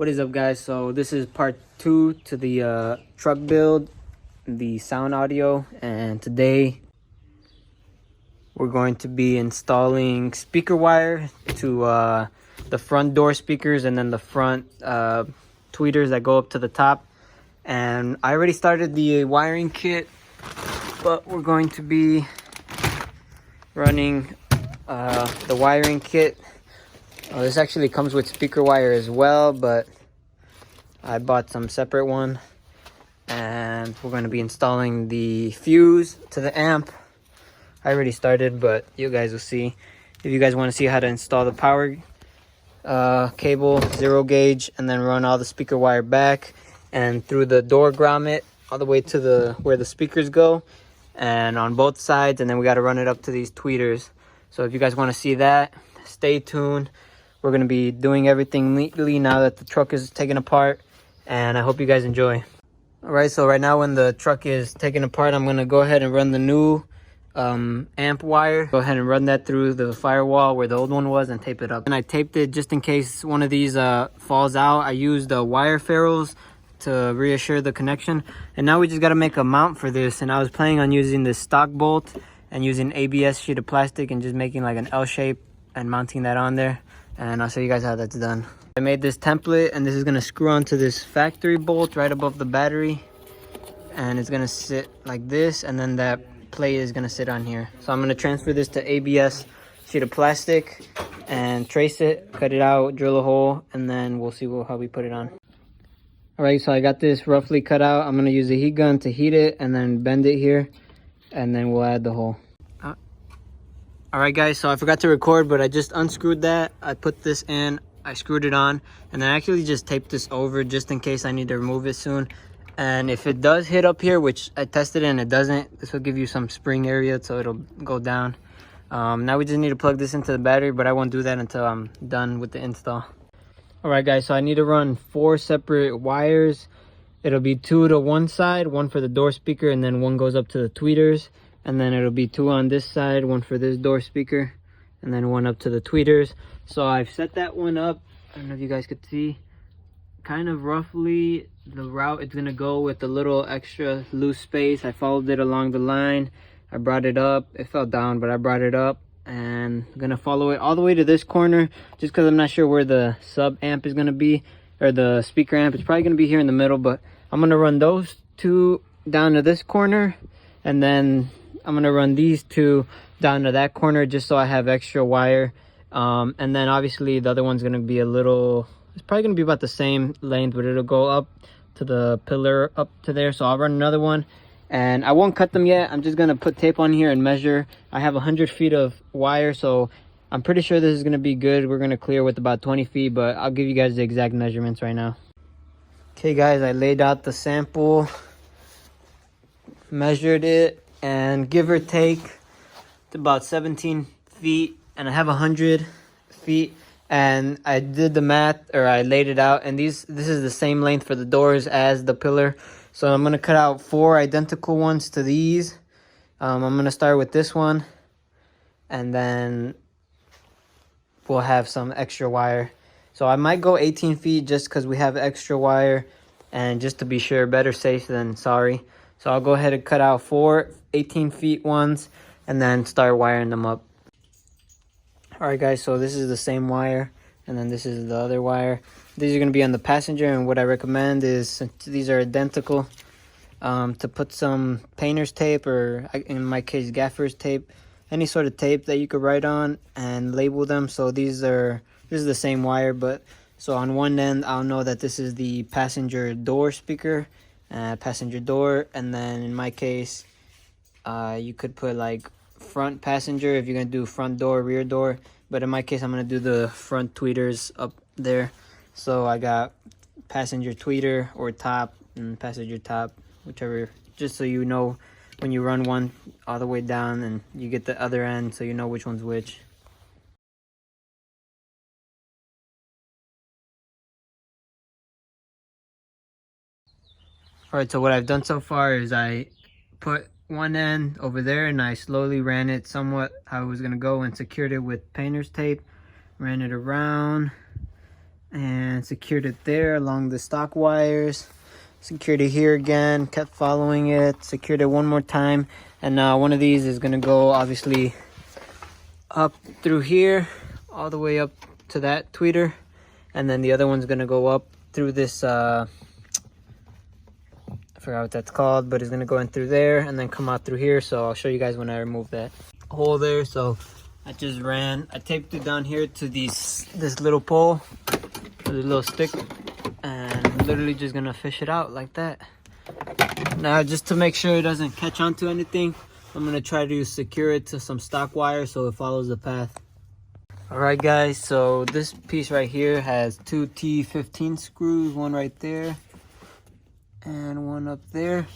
What is up, guys? So this is part 2 to the truck build, the sound audio, and today we're going to be installing speaker wire to the front door speakers and then the front tweeters that go up to the top. And I already started the wiring kit, but we're going to be running the wiring kit. This actually comes with speaker wire as well, but I bought some separate one. And we're going to be installing the fuse to the amp. I already started, but you guys will see. If you guys want to see how to install the power cable, 0 gauge, and then run all the speaker wire back and through the door grommet all the way to where the speakers go, and on both sides, and then we got to run it up to these tweeters. So if you guys want to see that, stay tuned. We're going to be doing everything neatly now that the truck is taken apart, and I hope you guys enjoy. All right, so right now when the truck is taken apart, I'm going to go ahead and run the new amp wire. Go ahead and run that through the firewall where the old one was and tape it up. And I taped it just in case one of these falls out. I used wire ferrules to reassure the connection. And now we just got to make a mount for this. And I was planning on using this stock bolt and using ABS sheet of plastic and just making like an L shape and mounting that on there. And I'll show you guys how that's done. I made this template, and this is going to screw onto this factory bolt right above the battery. And it's going to sit like this, and then that plate is going to sit on here. So I'm going to transfer this to ABS sheet of plastic and trace it, cut it out, drill a hole, and then we'll see how we put it on. Alright, so I got this roughly cut out. I'm going to use a heat gun to heat it and then bend it here, and then we'll add the hole. Alright guys, so I forgot to record, but I just unscrewed that. I put this in, I screwed it on, and then I actually just taped this over just in case I need to remove it soon. And if it does hit up here, which I tested and it doesn't, this will give you some spring area, so it'll go down. Now we just need to plug this into the battery, but I won't do that until I'm done with the install. Alright guys, so I need to run 4 separate wires. It'll be 2 to one side, 1 for the door speaker, and then 1 goes up to the tweeters. And then it'll be 2 on this side, 1 for this door speaker, and then 1 up to the tweeters. So I've set that one up. I don't know if you guys could see kind of roughly the route it's gonna go with a little extra loose space. I followed it along the line. I brought it up. It fell down, but I brought it up, and I'm gonna follow it all the way to this corner just because I'm not sure where the sub amp is gonna be, or the speaker amp. It's probably gonna be here in the middle, but I'm gonna run those 2 down to this corner, and then I'm gonna run these 2 down to that corner just so I have extra wire. And then obviously the other one's gonna be it's probably gonna be about the same length, but it'll go up to the pillar up to there. So I'll run another one, and I won't cut them yet. I'm just gonna put tape on here and measure. I have 100 feet of wire, so I'm pretty sure this is gonna be good. We're gonna clear with about 20 feet, but I'll give you guys the exact measurements right now. Okay guys, I laid out the sample, measured it, and give or take, it's about 17 feet, and I have 100 feet, and I did the math, or I laid it out, and this is the same length for the doors as the pillar. So I'm going to cut out 4 identical ones to these. I'm going to start with this one, and then we'll have some extra wire. So I might go 18 feet just because we have extra wire, and just to be sure, better safe than sorry. So I'll go ahead and cut out 4 18 feet ones and then start wiring them up. Alright guys, so this is the same wire, and then this is the other wire. These are going to be on the passenger, and what I recommend is, since these are identical, to put some painter's tape, or in my case gaffer's tape, any sort of tape that you could write on and label them. So this is the same wire, but so on one end I'll know that this is the passenger door speaker, passenger door, and then in my case you could put like front passenger if you're gonna do front door, rear door, but in my case I'm gonna do the front tweeters up there. So I got passenger tweeter or top and passenger top, whichever, just so you know when you run one all the way down and you get the other end, so you know which one's which. Alright, so what I've done so far is I put one end over there and I slowly ran it somewhat how it was going to go and secured it with painter's tape. Ran it around, and secured it there along the stock wires. Secured it here again, kept following it, secured it one more time, and now one of these is gonna go obviously up through here all the way up to that tweeter, and then the other one's gonna go up through this I forgot what that's called, but it's gonna go in through there and then come out through here. So I'll show you guys when I remove that hole there. So I taped it down here to this little pole, to the little stick, and I'm literally just gonna fish it out like that. Now, just to make sure it doesn't catch onto anything, I'm gonna try to secure it to some stock wire so it follows the path. Alright guys, so this piece right here has two T15 screws, one right there and one up there,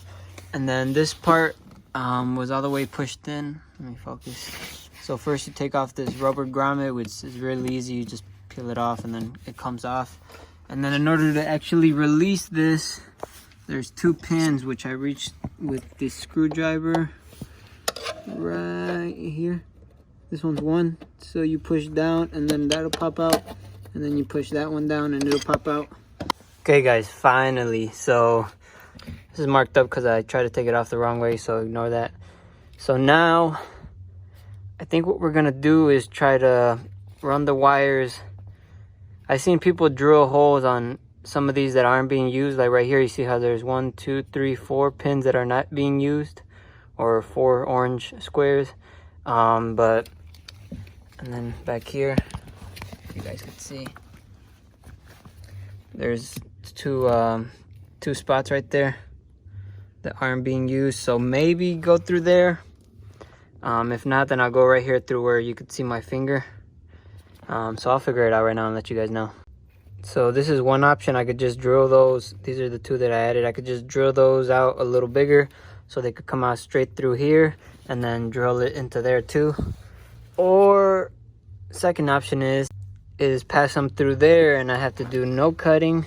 and then this part was all the way pushed in. Let me focus. So first you take off this rubber grommet, which is really easy. You just peel it off and then it comes off. And then in order to actually release this, there's two pins which I reached with this screwdriver right here. This one's one, so you push down and then that'll pop out, and then you push that one down and it'll pop out. Okay guys, finally. So this is marked up because I tried to take it off the wrong way, so ignore that. So now I think what we're gonna do is try to run the wires. I've seen people drill holes on some of these that aren't being used. Like right here, you see how there's 1, 2, 3, 4 pins that are not being used, or 4 orange squares. And then back here, if you guys can see, there's two spots right there that aren't being used. So maybe go through there. If not, then I'll go right here through where you could see my finger. So I'll figure it out right now and let you guys know. So this is one option. I could just drill those. These are the two that I added. I could just drill those out a little bigger so they could come out straight through here, and then drill it into there too. Or second option is pass them through there and I have to do no cutting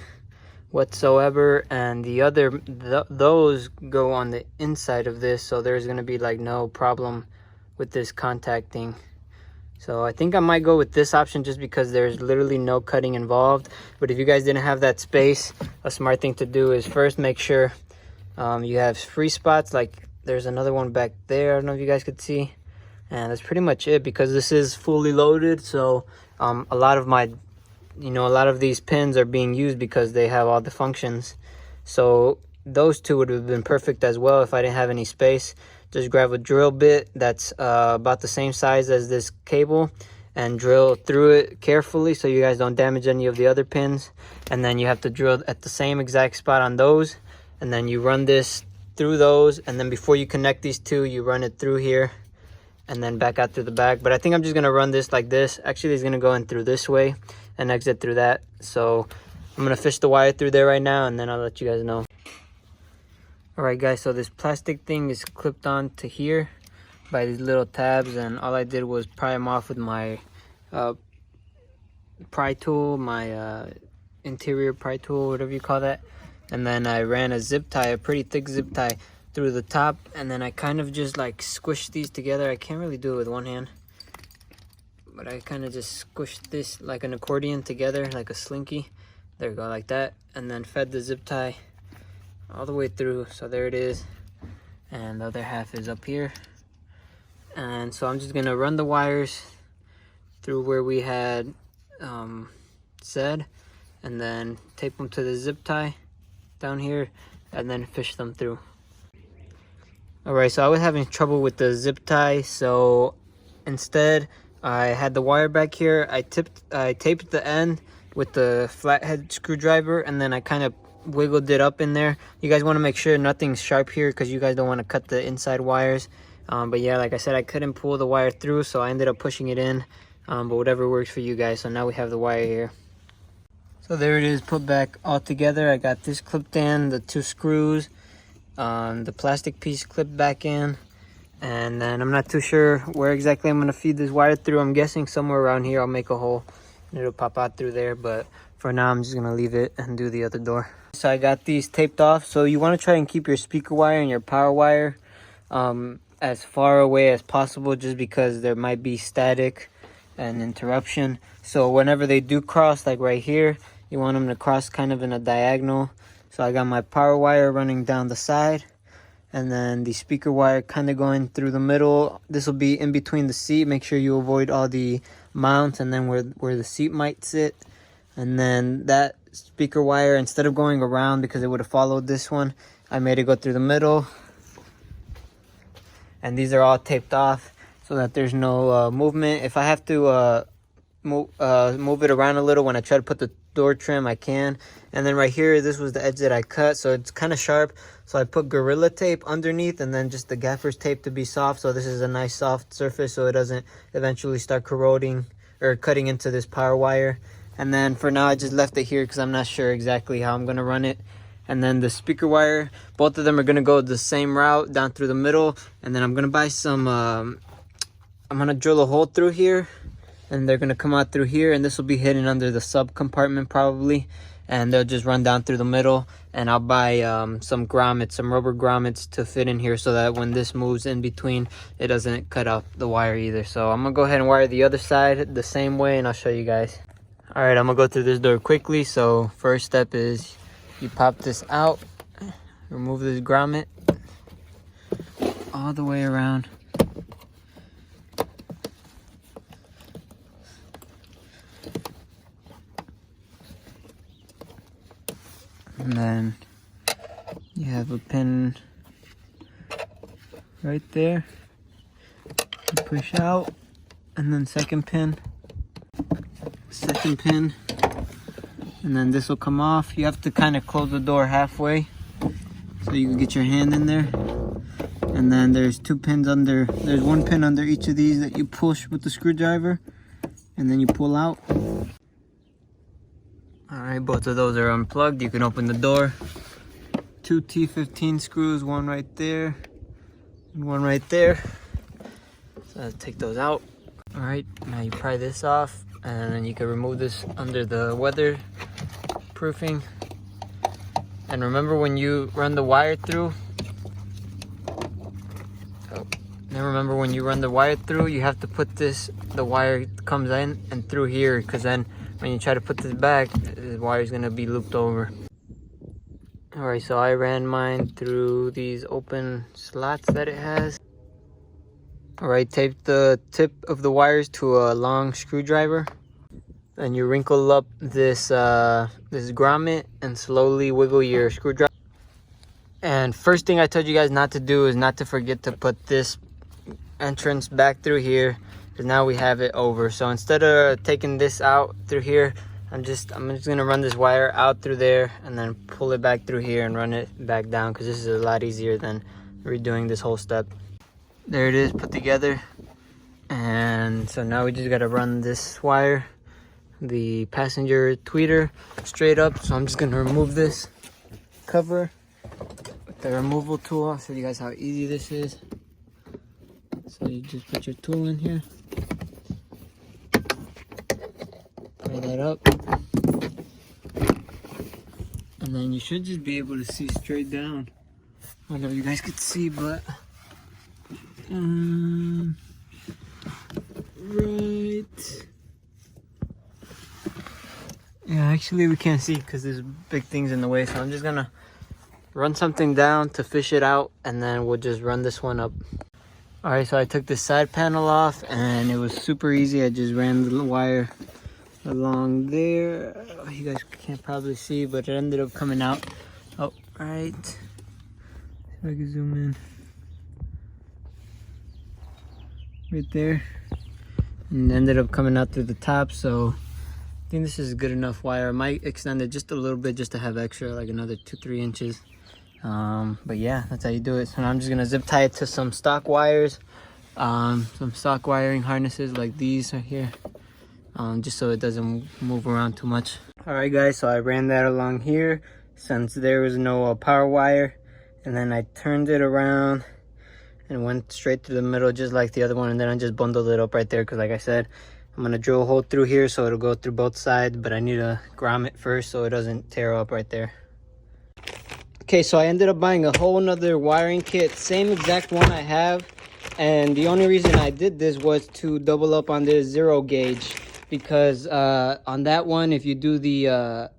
whatsoever, and those go on the inside of this, so there's gonna be like no problem with this contacting. So I think I might go with this option just because there's literally no cutting involved. But if you guys didn't have that space, a smart thing to do is first make sure you have free spots. Like there's another one back there, I don't know if you guys could see, and that's pretty much it because this is fully loaded. So a lot of these pins are being used because they have all the functions. So those two would have been perfect as well if I didn't have any space. Just grab a drill bit that's about the same size as this cable and drill through it carefully so you guys don't damage any of the other pins. And then you have to drill at the same exact spot on those, and then you run this through those, and then before you connect these two, you run it through here and then back out through the back. But I think I'm just gonna run this like this. Actually, it's gonna go in through this way and exit through that. So I'm gonna fish the wire through there right now, and then I'll let you guys know. Alright guys, so this plastic thing is clipped on to here by these little tabs, and all I did was pry them off with my pry tool, my interior pry tool, whatever you call that. And then I ran a zip tie, a pretty thick zip tie, through the top, and then I kind of just like squished these together. I can't really do it with one hand, but I kind of just squished this like an accordion together, like a slinky. There we go, like that. And then fed the zip tie all the way through. So there it is, and the other half is up here. And so I'm just gonna run the wires through where we had said, and then tape them to the zip tie down here, and then fish them through. Alright, so I was having trouble with the zip tie, so instead I had the wire back here. I taped the end with the flathead screwdriver, and then I kind of wiggled it up in there. You guys want to make sure nothing's sharp here because you guys don't want to cut the inside wires. But yeah, like I said, I couldn't pull the wire through, so I ended up pushing it in. But whatever works for you guys. So now we have the wire here. So there it is, put back all together. I got this clipped in, the two screws, the plastic piece clipped back in, and then I'm not too sure where exactly I'm going to feed this wire through. I'm guessing somewhere around here I'll make a hole and it'll pop out through there, but for now I'm just going to leave it and do the other door. So I got these taped off. So you want to try and keep your speaker wire and your power wire as far away as possible, just because there might be static and interruption. So whenever they do cross, like right here, You want them to cross kind of in a diagonal. So I got my power wire running down the side, and then the speaker wire kind of going through the middle. This will be in between the seat. Make sure you avoid all the mounts and then where the seat might sit. And then that speaker wire, instead of going around because it would have followed this one, I made it go through the middle. And these are all taped off so that there's no movement. If I have to move it around a little when I try to put the door trim, I can. And then right here, this was the edge that I cut, so it's kind of sharp. So I put Gorilla Tape underneath and then just the gaffer's tape to be soft. So this is a nice soft surface so it doesn't eventually start corroding or cutting into this power wire. And then for now, I just left it here because I'm not sure exactly how I'm going to run it. And then the speaker wire, both of them are going to go the same route down through the middle. And then I'm going to buy some, I'm going to drill a hole through here. And they're going to come out through here. And this will be hidden under the sub compartment probably. And they'll just run down through the middle. And I'll buy some grommets, some rubber grommets to fit in here so that when this moves in between, it doesn't cut off the wire either. So I'm going to go ahead and wire the other side the same way and I'll show you guys. All right, I'm going to go through this door quickly. So first step is you pop this out, remove this grommet all the way around. And then you have a pin right there. You push out, and then second pin, and then this will come off. You have to kind of close the door halfway so you can get your hand in there. And then there's two pins under, there's one pin under each of these that you push with the screwdriver, and then you pull out. Alright, both of those are unplugged. You can open the door. Two T15 screws, one right there and one right there. So I'll take those out. Alright, now you pry this off and then you can remove this under the weather proofing. And remember when you run the wire through, you have to put this, the wire comes in and through here, because then when you try to put this back, the wire is going to be looped over. Alright, so I ran mine through these open slots that it has. Alright, tape the tip of the wires to a long screwdriver. Then you wrinkle up this this grommet and slowly wiggle your screwdriver. And first thing I told you guys not to do is not to forget to put this entrance back through here, because now we have it over. So instead of taking this out through here, I'm just gonna run this wire out through there and then pull it back through here and run it back down, because this is a lot easier than redoing this whole step. There it is put together. And so now we just gotta run this wire, the passenger tweeter, straight up. So I'm just gonna remove this cover with the removal tool. I'll show you guys how easy this is. So you just put your tool in here, pry that up, and then you should just be able to see straight down. I don't know if you guys could see, but right. Yeah, actually we can't see because there's big things in the way. So I'm just gonna run something down to fish it out, and then we'll just run this one up. Alright, so I took this side panel off and it was super easy. I just ran the wire along there. Oh, you guys can't probably see, but it ended up coming out. Oh, right. See if I can zoom in. Right there. And it ended up coming out through the top, so I think this is good enough wire. I might extend it just a little bit just to have extra, like another 2-3 inches. But yeah, that's how you do it. So now I'm just gonna zip tie it to some stock wires, some stock wiring harnesses like these right here, just so it doesn't move around too much. All right guys, so I ran that along here since there was no power wire, and then I turned it around and went straight through the middle just like the other one, and then I just bundled it up right there because, like I said, I'm gonna drill a hole through here so it'll go through both sides, but I need to grommet first so it doesn't tear up right there. Okay, so I ended up buying a whole nother wiring kit, same exact one I have, and the only reason I did this was to double up on this 0 gauge, because on that one, if you do the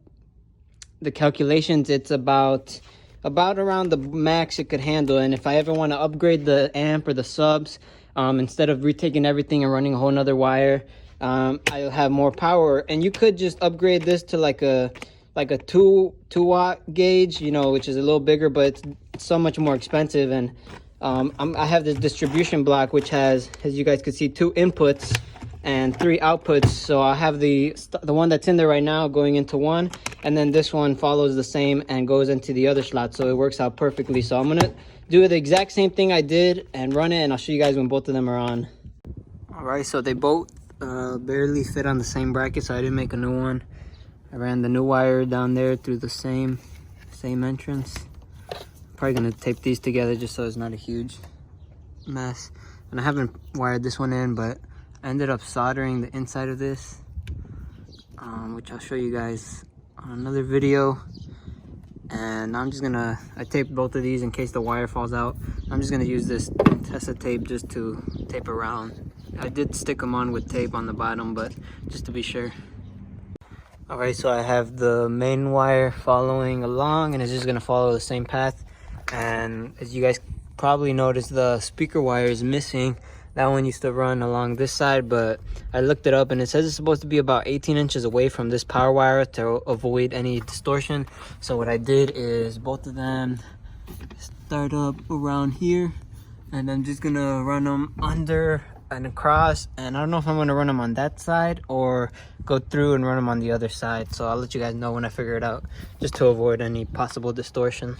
the calculations, it's about around the max it could handle. And if I ever want to upgrade the amp or the subs, instead of retaking everything and running a whole nother wire, I'll have more power. And you could just upgrade this to like a 2 watt gauge, you know, which is a little bigger, but it's so much more expensive. And I have this distribution block which has, as you guys can see, 2 inputs and 3 outputs. So I have the one that's in there right now going into one, and then this one follows the same and goes into the other slot, so it works out perfectly. So I'm gonna do the exact same thing I did and run it, and I'll show you guys when both of them are on. All right, so they both barely fit on the same bracket, so I didn't make a new one. I ran the new wire down there through the same entrance. Probably gonna tape these together just so it's not a huge mess. And I haven't wired this one in, but I ended up soldering the inside of this, which I'll show you guys on another video. And I'm just gonna, I taped both of these in case the wire falls out. I'm just gonna use this Tessa tape just to tape around. I did stick them on with tape on the bottom, but just to be sure. All right, so I have the main wire following along, and it's just gonna follow the same path. And as you guys probably noticed, the speaker wire is missing. That one used to run along this side, but I looked it up and it says it's supposed to be about 18 inches away from this power wire to avoid any distortion. So what I did is both of them start up around here, and I'm just gonna run them under and across. And I don't know if I'm gonna run them on that side or go through and run them on the other side. So I'll let you guys know when I figure it out, just to avoid any possible distortion.